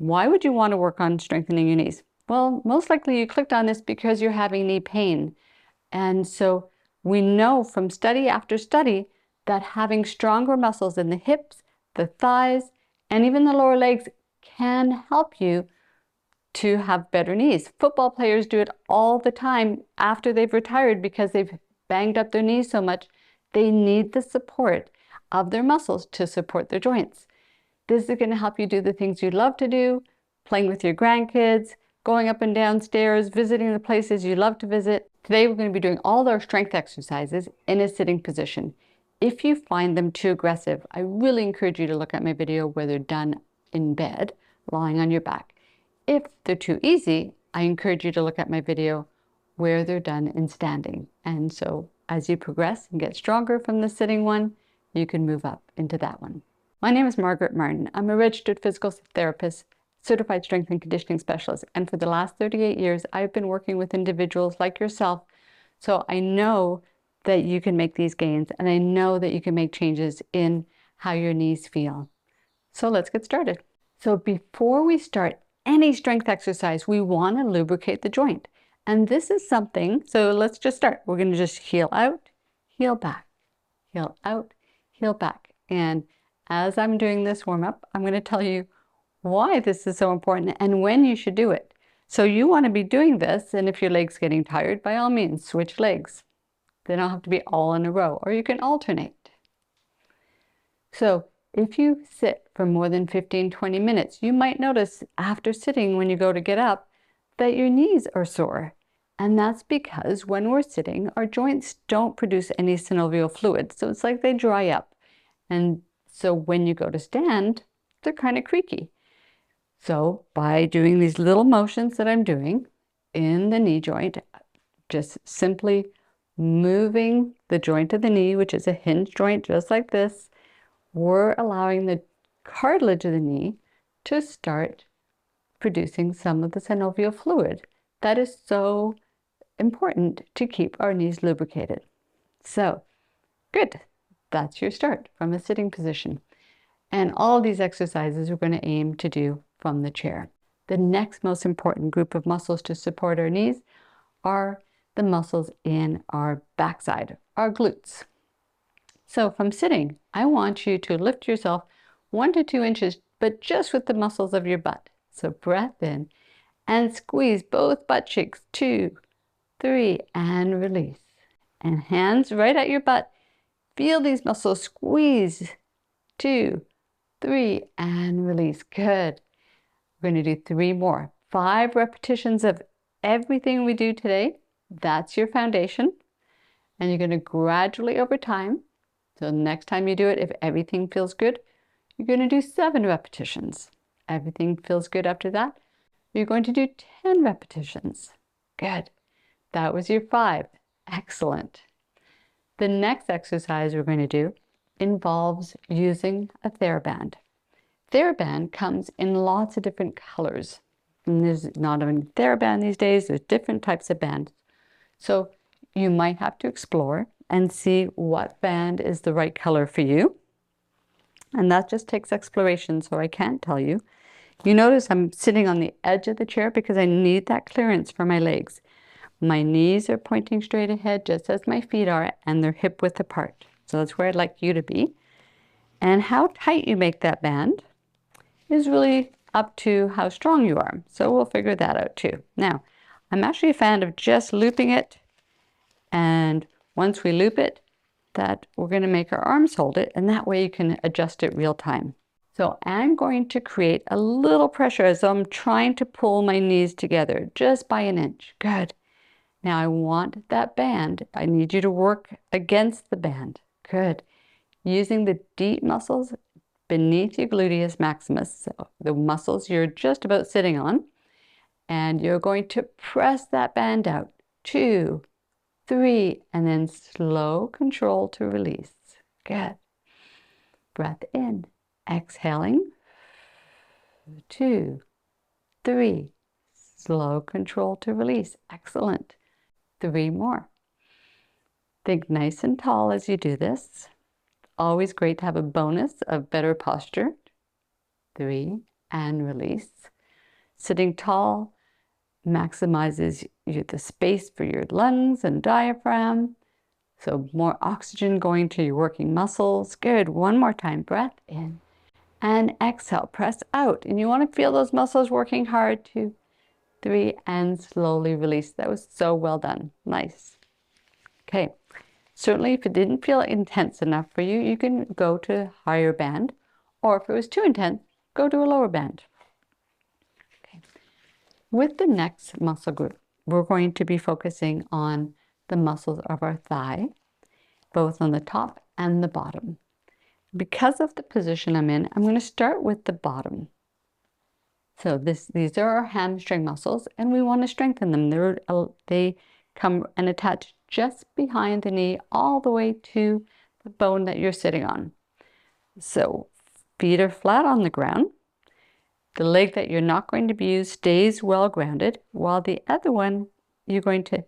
Why would you want to work on strengthening your knees? Well, most likely you clicked on this because you're having knee pain. And so we know from study after study that having stronger muscles in the hips, the thighs, and even the lower legs can help you to have better knees. Football players do it all the time after they've retired because they've banged up their knees so much. They need the support of their muscles to support their joints. This is going to help you do the things you love to do, playing with your grandkids, going up and down stairs, visiting the places you love to visit. Today we're going to be doing all our strength exercises in a sitting position. If you find them too aggressive, I really encourage you to look at my video where they're done in bed, lying on your back. If they're too easy, I encourage you to look at my video where they're done in standing. And so as you progress and get stronger from the sitting one, you can move up into that one. My name is Margaret Martin. I'm a registered physical therapist, certified strength and conditioning specialist. And for the last 38 years, I've been working with individuals like yourself. So I know that you can make these gains, and I know that you can make changes in how your knees feel. So let's get started. So before we start any strength exercise, we want to lubricate the joint. And this is something, so let's just start. We're going to just heel out, heel back, heel out, heel back. And as I'm doing this warm-up, I'm going to tell you why this is so important and when you should do it. So you want to be doing this, and if your leg's getting tired, by all means, switch legs. They don't have to be all in a row, or you can alternate. So if you sit for more than 15-20 minutes, you might notice after sitting when you go to get up that your knees are sore. And that's because when we're sitting, our joints don't produce any synovial fluid. So it's like they dry up. And so when you go to stand, they're kind of creaky. So by doing these little motions that I'm doing in the knee joint, just simply moving the joint of the knee, which is a hinge joint just like this, we're allowing the cartilage of the knee to start producing some of the synovial fluid that is so important to keep our knees lubricated. So, good. That's your start from a sitting position. And all these exercises we're going to aim to do from the chair. The next most important group of muscles to support our knees are the muscles in our backside, our glutes. So from sitting, I want you to lift yourself 1 to 2 inches, but just with the muscles of your butt. So breath in and squeeze both butt cheeks, 2, 3, and release. And hands right at your butt. Feel these muscles squeeze, 2, 3, and release. Good. We're going to do 3 more. 5 repetitions of everything we do today. That's your foundation. And you're going to gradually over time. So next time you do it, if everything feels good, you're going to do 7 repetitions. Everything feels good after that, you're going to do 10 repetitions. Good. That was your 5. Excellent. The next exercise we're going to do involves using a TheraBand. TheraBand comes in lots of different colors. And there's not only TheraBand these days, there's different types of bands. So you might have to explore and see what band is the right color for you. And that just takes exploration, so I can't tell you. You notice I'm sitting on the edge of the chair because I need that clearance for my legs. My knees are pointing straight ahead just as my feet are, and they're hip width apart. So that's where I'd like you to be. And how tight you make that band is really up to how strong you are. So we'll figure that out too. Now, I'm actually a fan of just looping it, and once we loop it, that we're going to make our arms hold it, and that way you can adjust it real time. So I'm going to create a little pressure as I'm trying to pull my knees together just by an inch. Good. Now I want that band. I need you to work against the band. Good. Using the deep muscles beneath your gluteus maximus, so the muscles you're just about sitting on, and you're going to press that band out. 2, 3, and then slow control to release. Good. Breath in. Exhaling. 2, 3. Slow control to release. Excellent. 3 more. Think nice and tall as you do this. Always great to have a bonus of better posture. 3, and release. Sitting tall maximizes the space for your lungs and diaphragm. So more oxygen going to your working muscles. Good. One more time. Breath in and exhale. Press out. And you want to feel those muscles working hard. 2, 3, and slowly release. That was so well done. Nice. Okay. Certainly, if it didn't feel intense enough for you, you can go to higher band. Or if it was too intense, go to a lower band. Okay. With the next muscle group, we're going to be focusing on the muscles of our thigh, both on the top and the bottom. Because of the position I'm in, I'm going to start with the bottom. So these are our hamstring muscles, and we want to strengthen them. They come and attach just behind the knee all the way to the bone that you're sitting on. So feet are flat on the ground. The leg that you're not going to use stays well grounded, while the other one, you're going to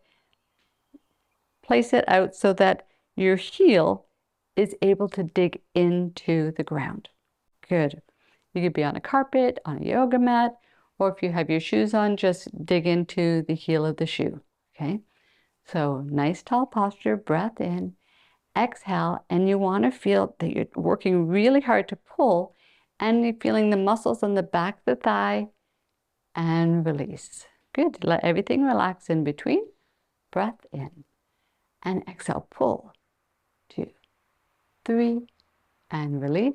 place it out so that your heel is able to dig into the ground. Good. You could be on a carpet, on a yoga mat, or if you have your shoes on, just dig into the heel of the shoe. Okay. So nice tall posture, breath in, exhale, and you want to feel that you're working really hard to pull, and you're feeling the muscles on the back of the thigh, and release. Good. Let everything relax in between. Breath in and exhale. Pull. 2, 3, and release.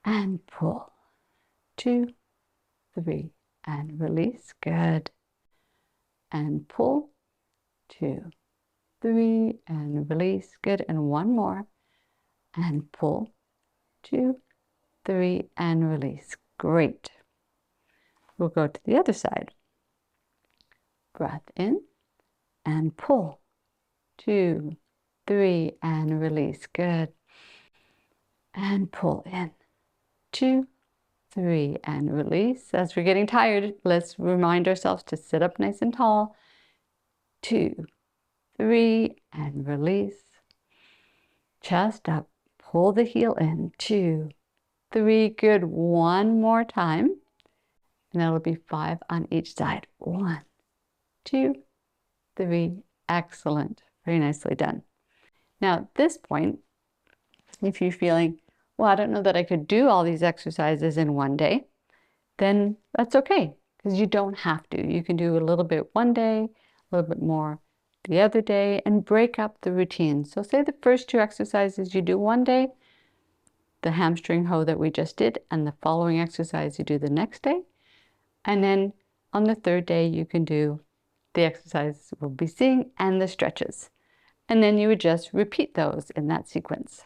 And pull. 2, 3, and release. Good. And pull. 2, 3, and release. Good. And one more. And pull. 2, 3, and release. Great. We'll go to the other side. Breath in and pull. 2, 3, and release. Good. And pull in. 2, 3, and release. As we're getting tired, let's remind ourselves to sit up nice and tall. 2, 3, and release. Chest up. Pull the heel in. 2, 3. Good. One more time. And that'll be 5 on each side. 1, 2, 3. Excellent. Very nicely done. Now, at this point, if you're feeling, well, I don't know that I could do all these exercises in one day, then that's okay, because you don't have to. You can do a little bit one day, a little bit more the other day, and break up the routine. So say the first 2 exercises you do one day, the hamstring hoe that we just did, and the following exercise you do the next day. And then on the 3rd day, you can do the exercises we'll be seeing and the stretches. And then you would just repeat those in that sequence.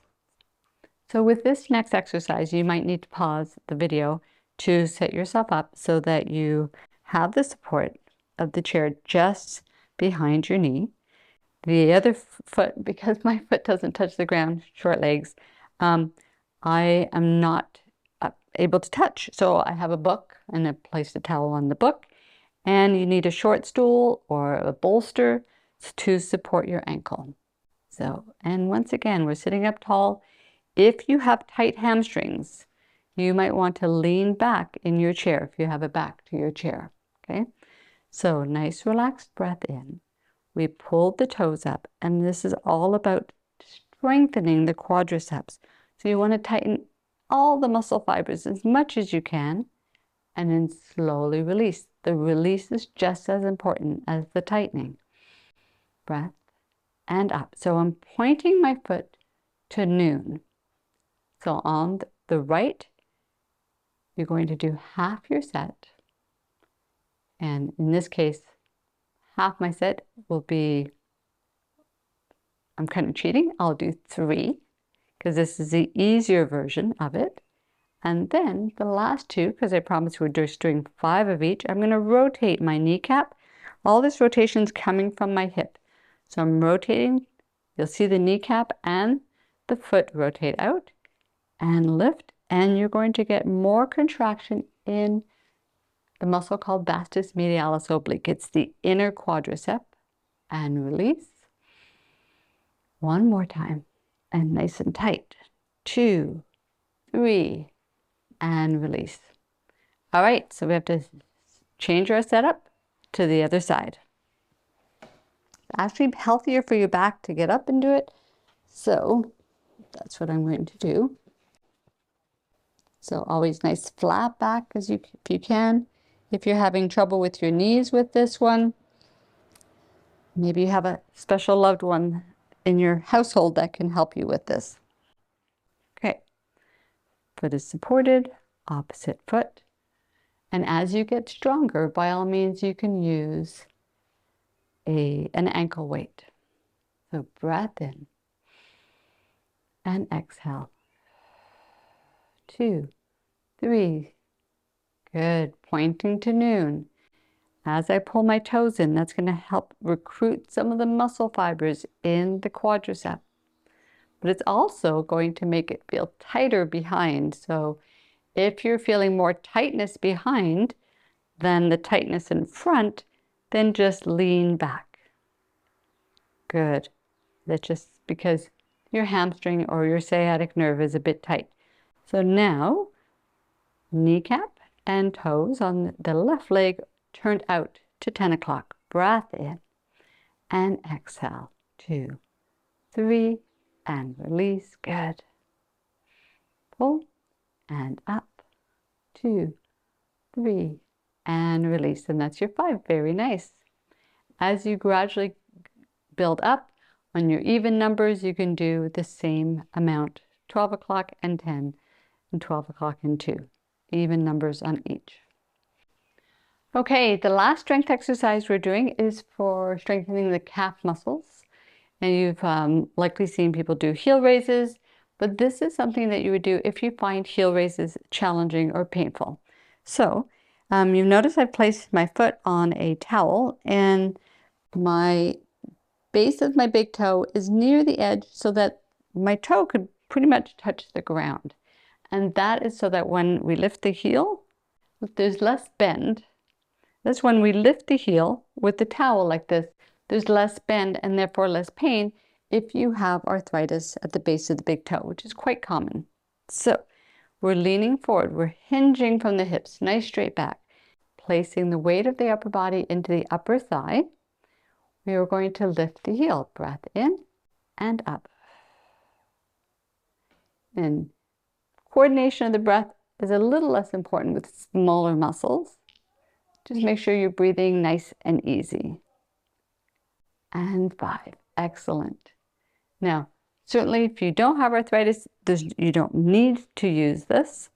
So with this next exercise, you might need to pause the video to set yourself up so that you have the support of the chair just behind your knee. The other foot, because my foot doesn't touch the ground, short legs, I am not able to touch. So I have a book and I placed a towel on the book, and you need a short stool or a bolster to support your ankle. So, and once again, we're sitting up tall. If you have tight hamstrings, you might want to lean back in your chair if you have a back to your chair. Okay. So nice relaxed breath in. We pulled the toes up, and this is all about strengthening the quadriceps. So you want to tighten all the muscle fibers as much as you can, and then slowly release. The release is just as important as the tightening. Breath and up. So I'm pointing my foot to noon. So on the right, you're going to do half your set. And in this case, half my set will be, I'm kind of cheating, I'll do 3, because this is the easier version of it. And then the last 2, because I promised we're just doing 5 of each, I'm going to rotate my kneecap. All this rotation is coming from my hip. So I'm rotating. You'll see the kneecap and the foot rotate out and lift. And you're going to get more contraction in the muscle called vastus medialis oblique. It's the inner quadricep. And release. One more time. And nice and tight. 2, 3, and release. All right, so we have to change our setup to the other side. It's actually healthier for your back to get up and do it. So that's what I'm going to do. So always nice flat back if you can. If you're having trouble with your knees with this one, maybe you have a special loved one in your household that can help you with this. Okay, foot is supported, opposite foot. And as you get stronger, by all means, you can use an ankle weight. So breath in and exhale. 2, 3. Good. Pointing to noon. As I pull my toes in, that's going to help recruit some of the muscle fibers in the quadricep. But it's also going to make it feel tighter behind. So if you're feeling more tightness behind than the tightness in front, then just lean back. Good. That's just because your hamstring or your sciatic nerve is a bit tight. So now, kneecap and toes on the left leg turned out to 10 o'clock. Breath in and exhale. 2, 3, and release. Good. Pull and up. 2, 3, and release. And that's your 5. Very nice. As you gradually build up on your even numbers, you can do the same amount. 12 o'clock and 10, and 12 o'clock and 2. Even numbers on each. Okay, the last strength exercise we're doing is for strengthening the calf muscles. And you've likely seen people do heel raises, but this is something that you would do if you find heel raises challenging or painful. So you notice I've placed my foot on a towel and my base of my big toe is near the edge so that my toe could pretty much touch the ground. And that is so that when we lift the heel, there's less bend. That's when we lift the heel with the towel like this, there's less bend and therefore less pain if you have arthritis at the base of the big toe, which is quite common. So we're leaning forward, we're hinging from the hips, nice straight back, placing the weight of the upper body into the upper thigh. We are going to lift the heel. Breath in and up. And coordination of the breath is a little less important with smaller muscles. Just make sure you're breathing nice and easy. And 5. Excellent. Now, certainly if you don't have arthritis, you don't need to use this.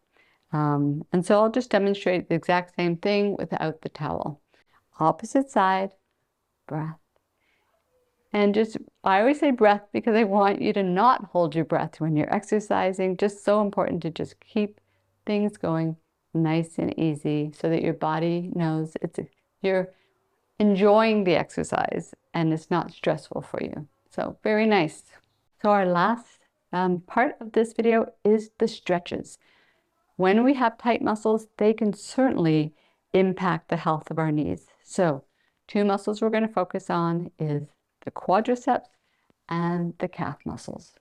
And so I'll just demonstrate the exact same thing without the towel. Opposite side, breath. And I always say breath because I want you to not hold your breath when you're exercising. Just so important to just keep things going nice and easy so that your body knows you're enjoying the exercise and it's not stressful for you. So very nice. So our last part of this video is the stretches. When we have tight muscles, they can certainly impact the health of our knees. So 2 muscles we're going to focus on is the quadriceps and the calf muscles.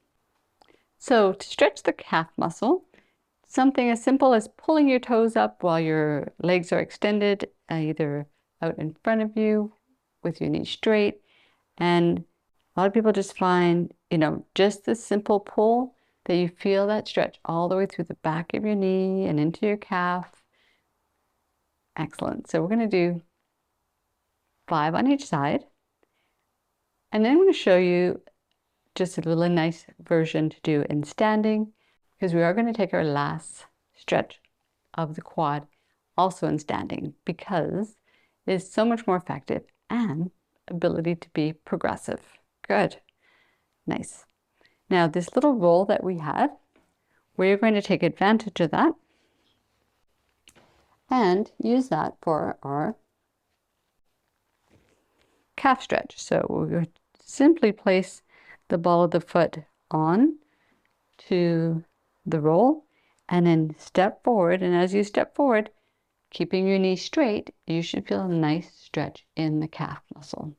So to stretch the calf muscle, something as simple as pulling your toes up while your legs are extended, either out in front of you with your knees straight. And a lot of people just find, just this simple pull that you feel that stretch all the way through the back of your knee and into your calf. Excellent. So we're going to do 5 on each side. And then I'm going to show you just a really nice version to do in standing, because we are going to take our last stretch of the quad also in standing, because it's so much more effective and ability to be progressive. Good. Nice. Now this little roll that we had, we're going to take advantage of that and use that for our calf stretch. So we'll simply place the ball of the foot on to the roll and then step forward. And as you step forward, keeping your knee straight, you should feel a nice stretch in the calf muscle.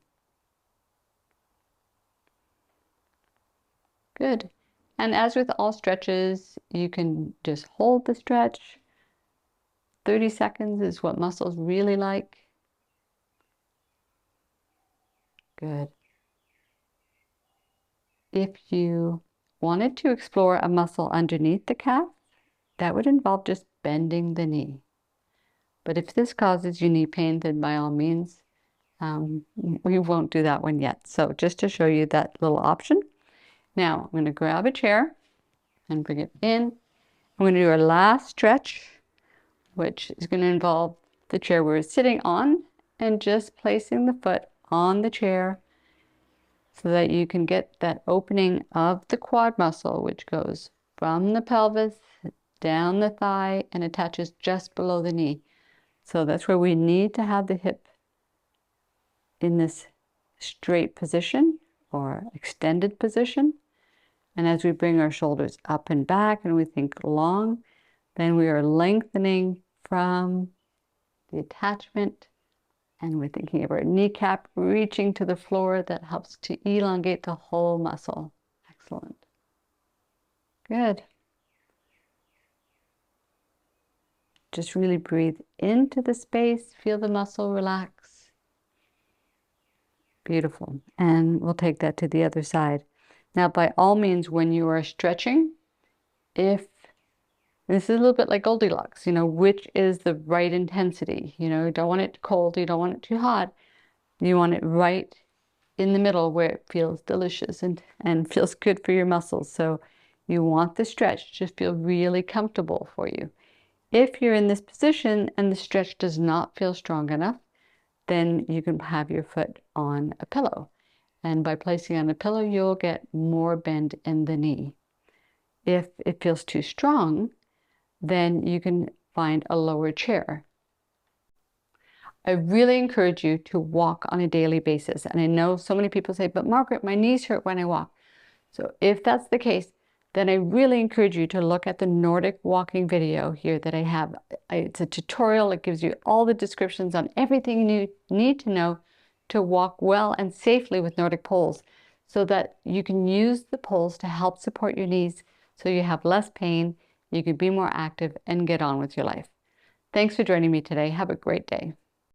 Good. And as with all stretches, you can just hold the stretch, 30 seconds is what muscles really like. Good. If you wanted to explore a muscle underneath the calf, that would involve just bending the knee. But if this causes you knee pain, then by all means, we won't do that one yet. So just to show you that little option. Now I'm going to grab a chair and bring it in. I'm going to do our last stretch, which is going to involve the chair we're sitting on and just placing the foot on the chair so that you can get that opening of the quad muscle, which goes from the pelvis down the thigh and attaches just below the knee. So that's where we need to have the hip in this straight position or extended position. And as we bring our shoulders up and back and we think long, then we are lengthening from the attachment, and we're thinking of our kneecap reaching to the floor. That helps to elongate the whole muscle. Excellent. Good. Just really breathe into the space, feel the muscle relax. Beautiful. And we'll take that to the other side. Now, by all means, when you are stretching, this is a little bit like Goldilocks, which is the right intensity. You don't want it cold, you don't want it too hot. You want it right in the middle where it feels delicious and feels good for your muscles. So you want the stretch to feel really comfortable for you. If you're in this position and the stretch does not feel strong enough, then you can have your foot on a pillow. And by placing on a pillow, you'll get more bend in the knee. If it feels too strong, then you can find a lower chair. I really encourage you to walk on a daily basis. And I know so many people say, but Margaret, my knees hurt when I walk. So if that's the case, then I really encourage you to look at the Nordic walking video here that I have. It's a tutorial. It gives you all the descriptions on everything you need to know to walk well and safely with Nordic poles, so that you can use the poles to help support your knees so you have less pain, you can be more active and get on with your life. Thanks for joining me today. Have a great day.